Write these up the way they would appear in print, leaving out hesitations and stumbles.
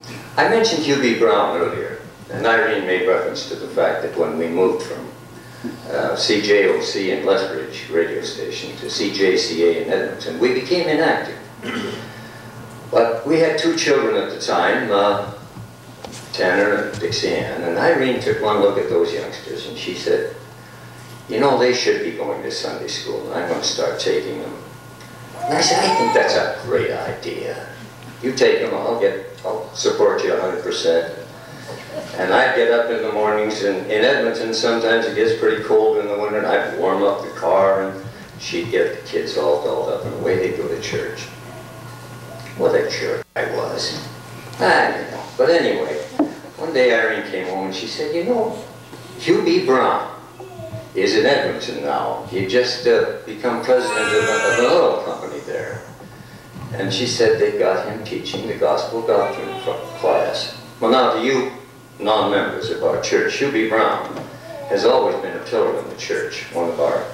I mentioned Hugh B. Brown earlier, and Irene made reference to the fact that when we moved from CJOC in Lethbridge radio station to CJCA in Edmonton, we became inactive. But we had two children at the time, Tanner and Dixie Ann, and Irene took one look at those youngsters and she said, you know, they should be going to Sunday school, and I'm going to start taking them. And I said, I think that's a great idea. You take them, I'll support you 100%. And I'd get up in the mornings, and in Edmonton, sometimes it gets pretty cold in the winter, and I'd warm up the car, and she'd get the kids all dolled up, and away they'd go to church. What a jerk I was. I don't know. But anyway, one day Irene came home, and she said, you know, Hugh B. Brown is in Edmonton now. He just become president of an oil company there. And she said they got him teaching the gospel doctrine class. Well, now to you non-members of our church, Hugh B. Brown has always been a pillar in the church. One of our,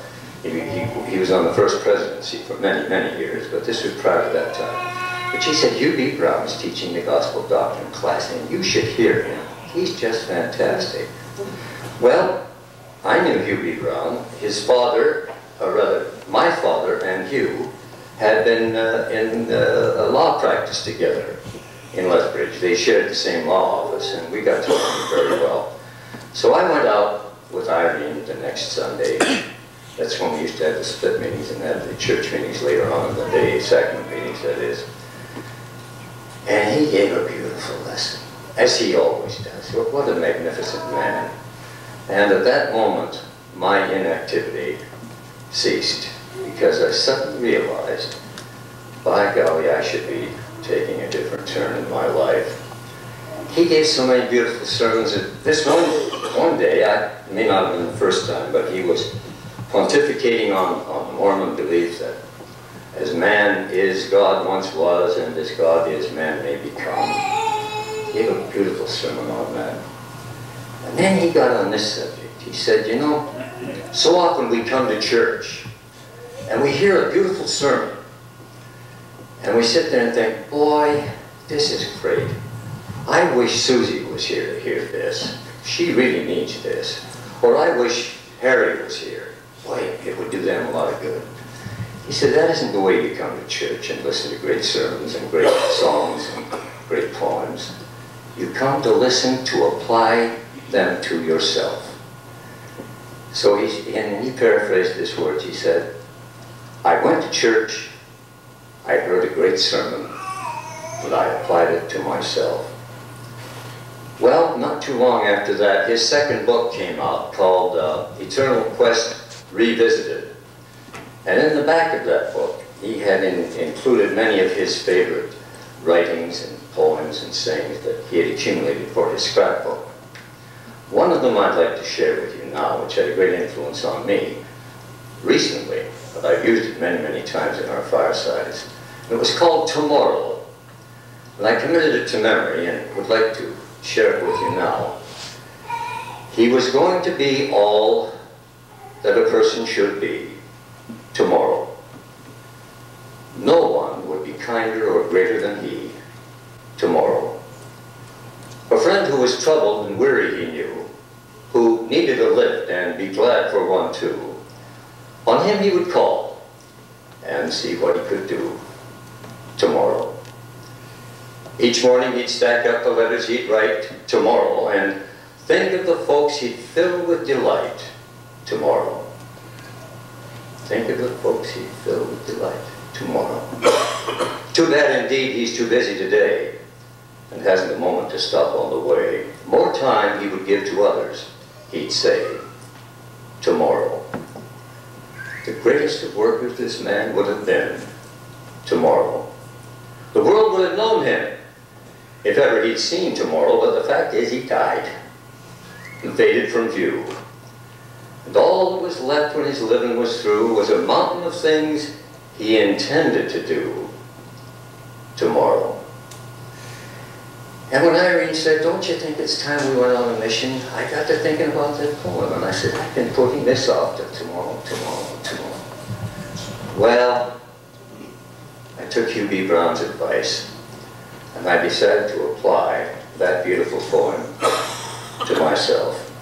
he was on the first presidency for many, many years, but this was prior to that time. But she said, Hugh B. Brown is teaching the gospel doctrine class, and you should hear him. He's just fantastic. Well, I knew Hugh B. Brown. His father, or rather, my father and Hugh had been in a law practice together in Lethbridge. They shared the same law office, and we got to know them very well. So I went out with Irene the next Sunday. That's when we used to have the split meetings and have the church meetings later on in the day, sacrament meetings, that is. And he gave a beautiful lesson, as he always does. What a magnificent man. And at that moment, my inactivity ceased, because I suddenly realized, by golly, I should be taking a different turn in my life. He gave so many beautiful sermons. This one day, it may not have been the first time, but he was pontificating on the Mormon belief that as man is, God once was, and as God is, man may become. He gave a beautiful sermon on that. And then he got on this subject. He said, you know, so often we come to church and we hear a beautiful sermon and we sit there and think, boy, this is great. I wish Susie was here to hear this. She really needs this. Or I wish Harry was here. Boy, it would do them a lot of good. He said, that isn't the way you come to church and listen to great sermons and great songs and great poems. You come to listen to apply them to yourself. So he paraphrased his words. He said, I went to church, I heard a great sermon, but I applied it to myself. Well, not too long after that, his second book came out called Eternal Quest Revisited. And in the back of that book, he had included many of his favorite writings and poems and sayings that he had accumulated for his scrapbook. One of them I'd like to share with you now, which had a great influence on me recently, but I've used it many, many times in our firesides. It was called Tomorrow. And I committed it to memory and would like to share it with you now. He was going to be all that a person should be tomorrow. No one would be kinder or greater than he tomorrow. A friend who was troubled and weary he knew, who needed a lift and be glad for one too. On him he would call and see what he could do tomorrow. Each morning he'd stack up the letters he'd write tomorrow and think of the folks he'd fill with delight tomorrow. Think of the folks he'd fill with delight tomorrow. Too bad indeed he's too busy today and hasn't a moment to stop on the way. More time he would give to others, he'd say, tomorrow. The greatest of workers this man would have been tomorrow. The world would have known him if ever he'd seen tomorrow, but the fact is he died and faded from view. And all that was left when his living was through was a mountain of things he intended to do tomorrow. And when Irene said, don't you think it's time we went on a mission, I got to thinking about that poem, and I said, I've been putting this off to tomorrow. Well, I took Hugh B. Brown's advice, and I decided to apply beautiful poem to myself.